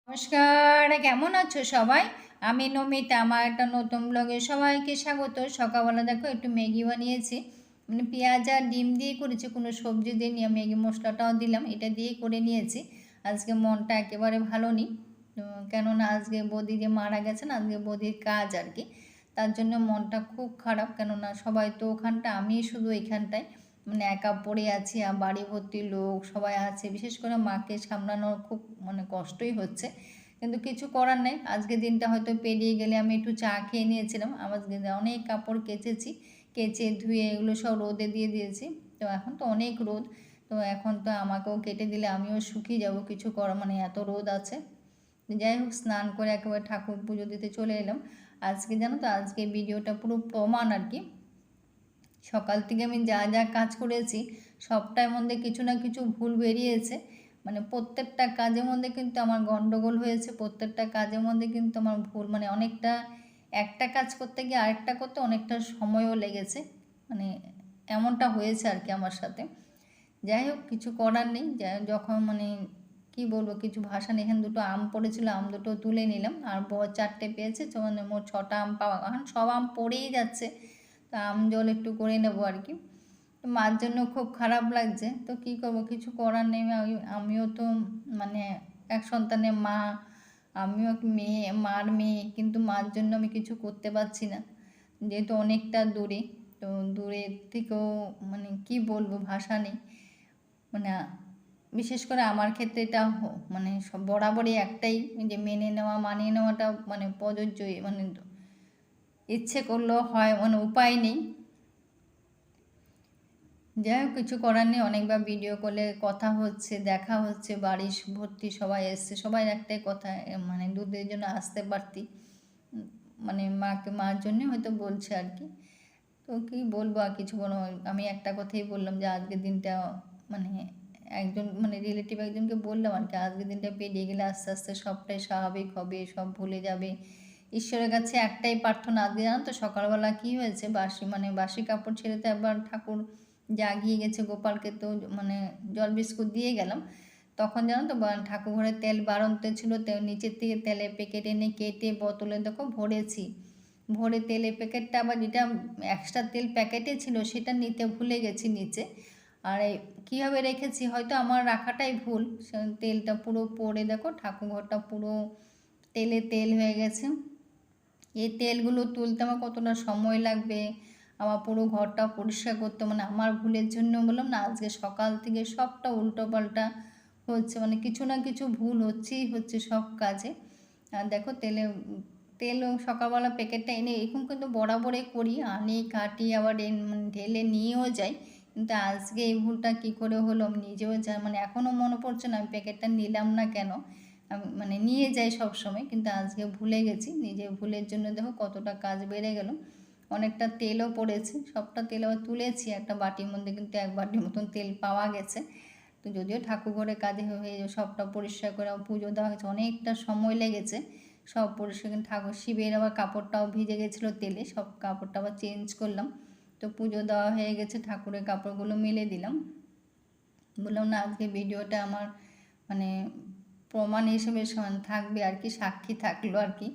নমস্কার, কেমন আছো সবাই? আমি নমিতা। আমার একটা নতুন ব্লগে সবাইকে স্বাগত। সকালবেলা দেখো একটু ম্যাগি বানিয়েছি, মানে পেঁয়াজ আর ডিম দিয়ে করেছি, কোনো সবজি দিইনি। ম্যাগি মশলাটাও দিলাম, এটা দিয়ে করে নিয়েছি। আজকে মনটা একেবারে ভালো নেই, কেননা আজকে বৌদি যে মারা গেছেন, আজকে বৌদির কাজ আর কি। তার জন্য মনটা খুব খারাপ, কেননা সবাই তো ওখানটা, আমি শুধু এখানটায় মানে একা পড়ে আছি, আর বাড়ি ভর্তি লোক সবাই আছে। বিশেষ করে মাকে সামলানোর খুব মানে কষ্টই হচ্ছে, কিন্তু কিছু করার নেই। আজকে দিনটা হয়তো পেরিয়ে গেলে। আমি একটু চা খেয়ে নিয়েছিলাম। আজকে অনেক কাপড় কেচেছি, কেচে ধুয়ে এগুলো সব রোদে দিয়ে দিয়েছি। তো এখন তো অনেক রোদ, তো এখন তো আমাকেও কেটে দিলে আমিও শুকিয়ে যাব, কিছু করা মানে এত রোদ আছে। যাই হোক, স্নান করে একেবারে ঠাকুর পুজো দিতে চলে এলাম। আজকে জানো তো, আজকে ভিডিওটা পুরো প্রমাণ আর কি। সকাল থেকে আমি যা যা কাজ করেছি সবটার মধ্যে কিছু না কিছু ভুল বেরিয়েছে। মানে প্রত্যেকটা কাজের মধ্যে কিন্তু আমার গন্ডগোল হয়েছে, প্রত্যেকটা কাজের মধ্যে কিন্তু আমার ভুল, মানে অনেকটা একটা কাজ করতে গিয়ে আরেকটা করতে অনেকটা সময়ও লেগেছে, মানে এমনটা হয়েছে আর কি আমার সাথে। যাই হোক, কিছু করার নেই। যখন মানে কি বলবো, কিছু ভাষা নেই। এখানে দুটো আম পড়েছিল, আম দুটো তুলে নিলাম, আর চারটে পেয়েছে, তো মানে মোট 6টা আম পাওয়া। এখন সব আম পড়েই যাচ্ছে, তো আম জল একটু করে নেবো আর কি। তো মার জন্য খুব খারাপ লাগছে, তো কি করব, কিছু করার নেই। আমিও তো মানে এক সন্তানের মা, আমিও এক মেয়ে, মার মেয়ে, কিন্তু মার জন্য আমি কিছু করতে পারছি না, যেহেতু অনেকটা দূরে। তো দূরের থেকেও মানে কি বলবো, ভাষা নেই। মানে বিশেষ করে আমার ক্ষেত্রে এটা মানে সব বরাবরই একটাই, যে মেনে নেওয়া, মানিয়ে নেওয়াটা মানে প্রযোজ্যই, মানে ইচ্ছে করলেও হয়, মানে উপায় নেই। যাই হোক, কিছু করার নেই। অনেকবার ভিডিও কলে কথা হচ্ছে, দেখা হচ্ছে, বাড়ি ভর্তি সবাই এসছে, সবাই একটাই কথা, মানে দুধের জন্য আসতে পারতি, মানে মার জন্য হয়তো বলছে আর কি। তো কী বলবো, আর কিছু বলো। আমি একটা কথাই বললাম যে আজকের দিনটা মানে একজন মানে রিলেটিভ একজনকে বললাম আর কি, আজকের দিনটা পেরিয়ে গেলে আস্তে আস্তে সবটাই স্বাভাবিক হবে, সব ভুলে যাবে। ঈশ্বরের কাছে একটাই প্রার্থনা। আজকে জানো তো সকালবেলা কী হয়েছে, বাসি কাপড় ছেড়ে তো একবার ঠাকুর জাগিয়ে গেছে, গোপালকে তো মানে জল বিস্কুট দিয়ে গেলাম। তখন জানো তো ঠাকুর ঘরে তেল বাড়ন্ত ছিল, নিচের থেকে তেলের প্যাকেট এনে কেটে বোতলে দেখো ভরেছি। ভরে তেলের প্যাকেটটা আবার যেটা এক্সট্রা তেল প্যাকেটে ছিল সেটা নিতে ভুলে গেছি নিচে। আর কীভাবে রেখেছি, হয়তো আমার রাখাটাই ভুল, তেলটা পুরো পড়ে দেখো ঠাকুরঘরটা পুরো তেলে তেল হয়ে গেছে। এই তেলগুলো তুলতে আমার কতটা সময় লাগবে, আমার পুরো ঘরটা পরিষ্কার করতে, মানে আমার ভুলের জন্য বললাম না, আজকে সকাল থেকে সবটা উল্টোপাল্টা হচ্ছে, মানে কিছু না কিছু ভুল হচ্ছেই হচ্ছে সব কাজে। আর দেখো তেল সকালবেলা প্যাকেটটা এনে এরকম কিন্তু বরাবরই করি, আনি কাটি আবার মানে ঢেলে নিয়েও যাই, কিন্তু আজকে এই ভুলটা কী করে হলো আমি নিজেও মানে এখনও মনে পড়ছে না আমি প্যাকেটটা নিলাম না কেন। আমি মানে নিয়ে যাই সব সময়, কিন্তু আজকে ভুলে গেছি। নিজের ভুলের জন্য দেখো কতটা কাজ বেড়ে গেল। অনেকটা তেলও পড়েছে, সবটা তেল আবার তুলেছি একটা বাটির মধ্যে, কিন্তু এক বাটির মতন তেল পাওয়া গেছে। তো যদিও ঠাকুর ঘরে কাজে হয়ে সবটা পরিষ্কার করে পুজো দেওয়া হয়েছে, অনেকটা সময় লেগেছে সব পরিষ্কার। ঠাকুর শিবের আবার কাপড়টাও ভিজে গেছিলো তেলে, সব কাপড়টা আবার চেঞ্জ করলাম। তো পুজো দেওয়া হয়ে গেছে, ঠাকুরের কাপড়গুলো মেলে দিলাম। বললাম না, আজকে ভিডিওটা আমার মানে প্রমাণ হিসেবে থাকবে আর কি, সাক্ষী থাকলো আর কি,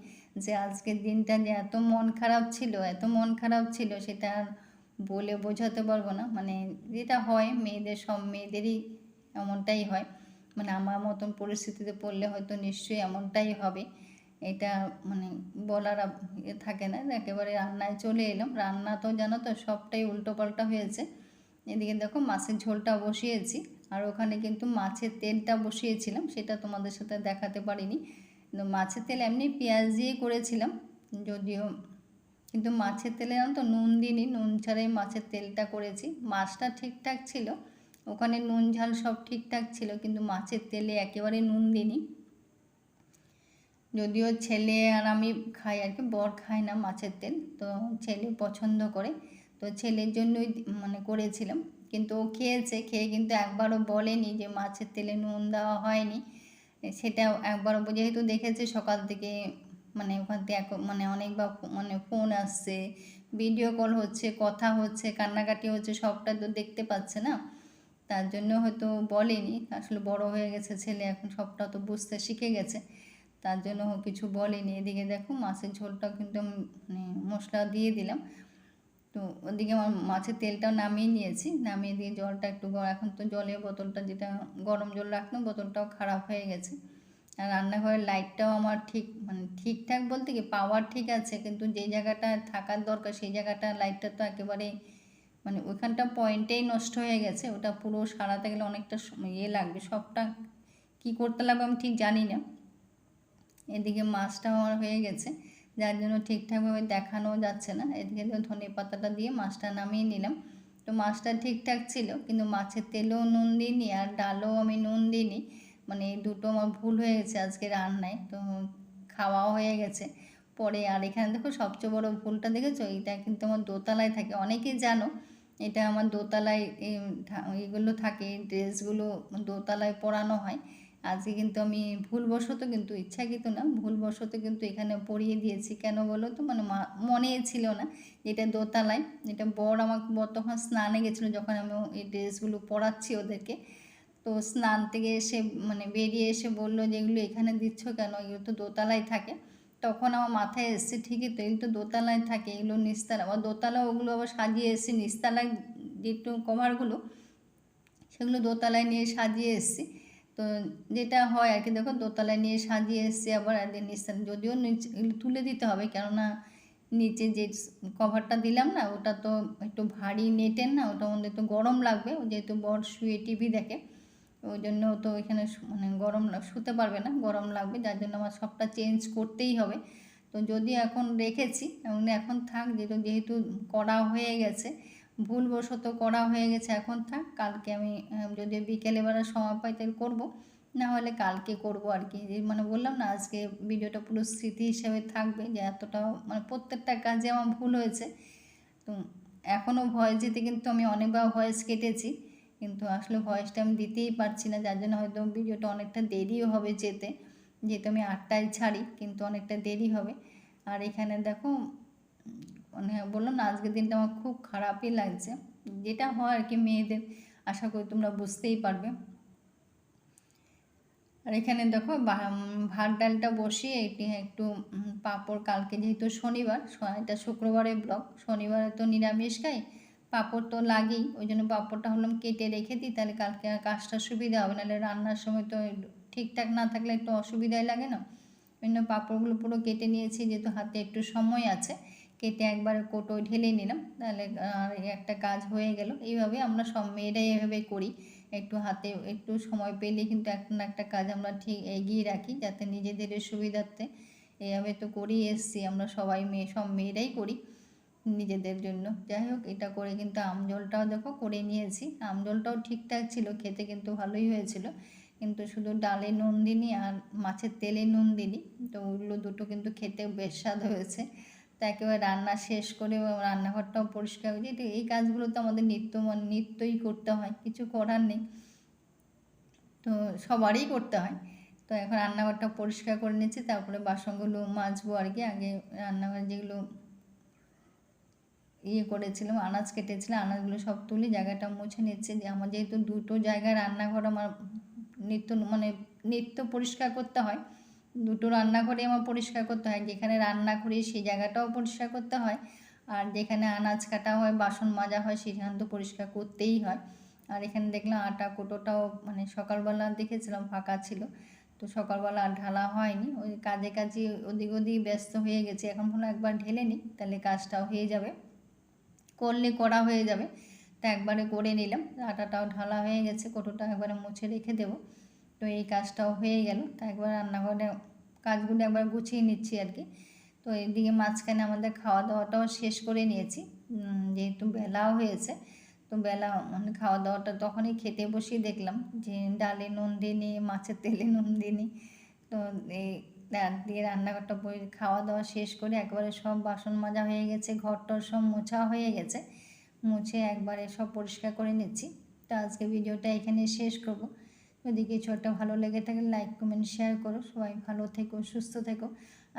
যে আজকের দিনটা যে এত মন খারাপ ছিল, এত মন খারাপ ছিল, সেটা আর বলে বোঝাতে পারবো না। মানে যেটা হয় মেয়েদের, সব মেয়েদেরই এমনটাই হয়, মানে আমার মতন পরিস্থিতিতে পড়লে হয়তো নিশ্চয়ই এমনটাই হবে। এটা মানে বলার থাকে না। একেবারে রান্নায় চলে এলাম। রান্না তো জানো তো সবটাই উল্টোপাল্টা হয়েছে। এদিকে দেখো মাছের ঝোলটা বসিয়েছি, আর ওখানে কিন্তু মাছের তেলটা বসিয়েছিলাম, সেটা তোমাদের সাথে দেখাতে পারিনি। কিন্তু মাছের তেল এমনি পেঁয়াজ দিয়ে করেছিলাম যদিও, কিন্তু মাছের তেলে জানো তো নুন দিইনি, নুন ছাড়াই মাছের তেলটা করেছি। মাছটা ঠিকঠাক ছিল, ওখানে নুন ঝাল সব ঠিকঠাক ছিল, কিন্তু মাছের তেলে একেবারে নুন দিইনি। যদিও ছেলে আর আমি খাই আর কি, বর খায় না মাছের তেল, তো ছেলে পছন্দ করে, তো ছেলের জন্যই মানে করেছিলাম। কিন্তু ও খেয়েছে, খেয়ে কিন্তু একবারও বলেনি যে মাছের তেলে নুন দেওয়া হয়নি। সেটা একবারও, যেহেতু দেখেছে সকাল থেকে মানে ওখান থেকে মানে অনেকবার মানে ফোন আসছে, ভিডিও কল হচ্ছে, কথা হচ্ছে, কান্নাকাটি হচ্ছে, সবটা তো দেখতে পাচ্ছে না, তার জন্য হয়তো বলেনি। আসলে বড় হয়ে গেছে ছেলে, এখন সবটা তো বুঝতে শিখে গেছে। তার জন্য কিছু বলেনি। এদিকে দেখো মাছের ঝোলটাও কিন্তু আমি মানে মশলা দিয়ে দিলাম। তো ওদিকে আমার মাছের তেলটাও নামিয়ে নিয়েছি, নামিয়ে দিয়ে জলটা একটু এখন তো জলের বোতলটা যেটা গরম জল রাখলাম বোতলটাও খারাপ হয়ে গেছে। আর রান্নাঘরের লাইটটাও আমার মানে ঠিকঠাক বলতে কি পাওয়ার ঠিক আছে, কিন্তু যেই জায়গাটা থাকার দরকার সেই জায়গাটা লাইটটা তো একেবারে মানে ওইখানটা পয়েন্টেই নষ্ট হয়ে গেছে। ওটা পুরো সারাতে গেলে অনেকটা লাগবে, সবটা কি করতে লাগবে আমি ঠিক জানি না। এদিকে মাছটাও আমার হয়ে গেছে, যার জন্য ঠিকঠাকভাবে দেখানো যাচ্ছে না। এদিকে ধনে পাতাটা দিয়ে মাছটা নামিয়ে নিলাম। তো মাছটা ঠিকঠাক ছিল, কিন্তু মাছের তেলেও নুন দিইনি আর ডালও আমি নুন দিইনি। মানে এই দুটো আমার ভুল হয়ে গেছে আজকে রান্নায়। তো খাওয়াও হয়ে গেছে পরে। আর এখানে দেখো সবচেয়ে বড় ভুলটা দেখেছো, এটা কিন্তু আমার দোতলায় থাকে, অনেকেই জানো এটা আমার দোতলায় এগুলো থাকে, ড্রেসগুলো দোতলায় পরানো হয়। আজকে কিন্তু আমি ভুলবশত, কিন্তু ইচ্ছাকৃত না, ভুলবশত কিন্তু এখানে পরিয়ে দিয়েছি। কেন বলো তো, মানে মনে ছিল না এটা দোতলায়। এটা বর তখন স্নানে গেছিলো, যখন আমি এই ড্রেসগুলো পরাচ্ছি ওদেরকে। তো স্নান থেকে এসে মানে বেরিয়ে এসে বললো যে এগুলো এখানে দিচ্ছ কেন, এগুলো তো দোতলায় থাকে। তখন আমার মাথায় এসছে ঠিকই তো, এগুলো তো দোতলায় থাকে, এগুলো নিচতলা, আবার দোতলা ওগুলো আবার সাজিয়ে এসেছি নিচতলায় যে একটু কভারগুলো সেগুলো দোতলায় নিয়ে সাজিয়ে এসেছি। তো যেটা হয় আর কি, দেখো দোতলায় নিয়ে সাজিয়ে এসেছি, আবার নিচতলা যদিও নিচে তুলে দিতে হবে, কেননা নিচে যে কভারটা দিলাম না ওটা তো একটু ভারী নেটের না, ওটার মধ্যে একটু গরম লাগবে, যেহেতু বর শুয়ে টিভি দেখে ওই জন্য তো এখানে মানে গরম শুতে পারবে না, গরম লাগবে, যার জন্য আমার সবটা চেঞ্জ করতেই হবে। তো যদি এখন রেখেছি এখন থাক, যেহেতু করা হয়ে গেছে, ভুলবশত করা হয়ে গেছে, এখন থাক। কালকে আমি যদি বিকেলবেলা সময় পাই তাহলে করবো, না হলে কালকে করব আর কি। মানে বললাম না আজকে ভিডিওটা পুরো স্মৃতি হিসেবে থাকবে, যে এতটা মানে প্রত্যেকটা কাজে আমার ভুল হয়েছে। তো এখনও ভয়েস দিতে কিন্তু আমি অনেকবার ভয়েস কেটেছি, কিন্তু আসলে ভয়েসটা আমি দিতেই পারছি না, যার জন্য হয়তো ভিডিওটা অনেকটা দেরিও হবে যেতে, যেহেতু আমি 8টায় ছাড়ি, কিন্তু অনেকটা দেরি হবে। আর এখানে দেখো মানে বললাম না আজকের দিনটা আমার খুব খারাপই লাগছে, যেটা হয় আর কি মেয়েদের, আশা করি তোমরা বুঝতেই পারবে। আর এখানে দেখো ভাত ডালটা বসিয়ে একটু পাঁপড়, কালকে যেহেতু শনিবার, এটা শুক্রবারের ব্লগ, শনিবারে তো নিরামিষ খাই, পাঁপড় তো লাগেই, ওই জন্য পাঁপড়টা হলাম কেটে রেখে দিই, তাহলে কালকে আর কাজটা সুবিধা হবে, নাহলে রান্নার সময় তো ঠিকঠাক না থাকলে একটু অসুবিধাই লাগে না। ওই জন্য পাঁপড়গুলো পুরো কেটে নিয়েছি, যেহেতু হাতে একটু সময় আছে, কেটে একবার কোটোয় ঢেলে নিলাম, তাহলে একটা কাজ হয়ে গেল। এইভাবে আমরা সব মেয়েরাই এভাবে করি, একটু হাতে একটু সময় পেলে কিন্তু একটা না একটা কাজ আমরা ঠিক এগিয়ে রাখি, যাতে নিজেদের সুবিধার্থে। এইভাবে তো করেই এসছি আমরা সবাই, সব মেয়েরাই করি নিজেদের জন্য। যাই হোক, এটা করে কিন্তু আমজলটাও দেখো করে নিয়েছি, আমজলটাও ঠিকঠাক ছিল, খেতে কিন্তু ভালোই হয়েছিল, কিন্তু শুধু ডালে নুন দিইনি আর মাছের তেলে নুন দিইনি, তো ওগুলো দুটো কিন্তু খেতে বেশ স্বাদ হয়েছে। তা একেবারে রান্না শেষ করে রান্নাঘরটাও পরিষ্কার হয়ে যায়। এই কাজগুলো তো আমাদের নিত্যই করতে হয়, কিছু করার নেই, তো সবারই করতে হয়। তো এখন রান্নাঘরটা পরিষ্কার করে নিচ্ছি, তারপরে বাসনগুলো মাজবো আর কি। আগে রান্নাঘরে যেগুলো করেছিলাম, আনাজ কেটেছিলাম, আনাজগুলো সব তুলি, জায়গাটা মুছে নিচ্ছে, যে আমার যেহেতু দুটো জায়গায় রান্নাঘর আমার নিত্য পরিষ্কার করতে হয়, দুটো রান্নাঘরে আমার পরিষ্কার করতে হয়, যেখানে রান্না করি সেই জায়গাটাও পরিষ্কার করতে হয়, আর যেখানে আনাজ কাটা হয় বাসন মাজা হয় সেখানে তো পরিষ্কার করতেই হয়। আর এখানে দেখলাম আটা কোটোটাও মানে সকালবেলা দেখেছিলাম ফাঁকা ছিল, তো সকালবেলা আর ঢালা হয়নি, ওই কাজে ওদিক ব্যস্ত হয়ে গেছি। এখন ভাবলাম একবার ঢেলে নিই, তাহলে কাজটাও হয়ে যাবে, করা হয়ে যাবে। তা একবারে করে নিলাম, আটাটাও ঢালা হয়ে গেছে, কোটোটা একবারে মুছে রেখে দেবো। তো এই কাজটাও হয়ে গেল। তা একবার রান্নাঘরে কাজগুলো একবার গুছিয়ে নিচ্ছি আর কি। তো এদিকে মাঝখানে আমাদের খাওয়া দাওয়াটাও শেষ করে নিয়েছি, যেহেতু বেলাও হয়েছে। তো বেলা মানে খাওয়া দাওয়াটা তখনই খেতে বসিয়ে দেখলাম যে ডালে নুন দিইনি, মাছের তেলে নুন দিইনি। তো এই দিয়ে রান্নাঘরটা খাওয়া দাওয়া শেষ করে একবারে সব বাসন মাজা হয়ে গেছে, ঘরটার সব মোছা হয়ে গেছে, মুছে একবারে সব পরিষ্কার করে নিচ্ছি। তো আজকে ভিডিওটা এখানে শেষ করব। যদি কিছু একটা ভালো লেগে থাকে লাইক কমেন্ট শেয়ার করো। সবাই ভালো থেকো, সুস্থ থেকো।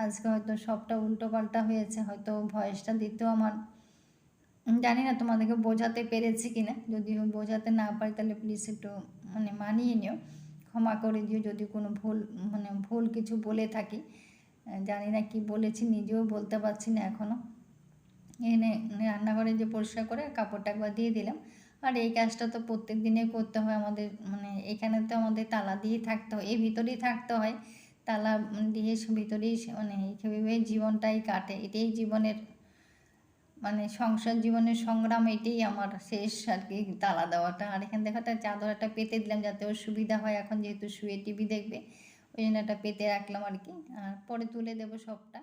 আজকে হয়তো সবটা উল্টোপাল্টা হয়েছে, হয়তো ভয়েসটা দিতেও আমার জানি না তোমাদেরকে বোঝাতে পেরেছি কি না, যদি বোঝাতে না পারি তাহলে প্লিজ একটু মানে মানিয়ে নিও, ক্ষমা করে দিও যদি কোনো ভুল কিছু বলে থাকি। জানি না কি বলেছি, নিজেও বলতে পারছি না এখনও। এনে রান্নাঘরে যে পরিষ্কার করে কাপড়টা একবার দিয়ে দিলাম। আর এই কাজটা তো প্রত্যেক দিনে করতে হয় আমাদের, এখানে তো আমাদের তালা দিয়ে থাকতে হয়, এই ভিতরেই থাকতে হয়, তালা দিয়ে ভিতরেই এইভাবে জীবনটাই কাটে। এটাই জীবনের সংসার জীবনের সংগ্রাম, এটাই আমার শেষ আর কি, তালা দেওয়াটা। আর এখানে দেখো একটা চাদর একটা পেতে দিলাম যাতে ওর সুবিধা হয়, এখন যেহেতু শুয়ে টিভি দেখবে ওই জন্য একটা পেতে রাখলাম আর কি। আর পরে তুলে দেবো সবটা।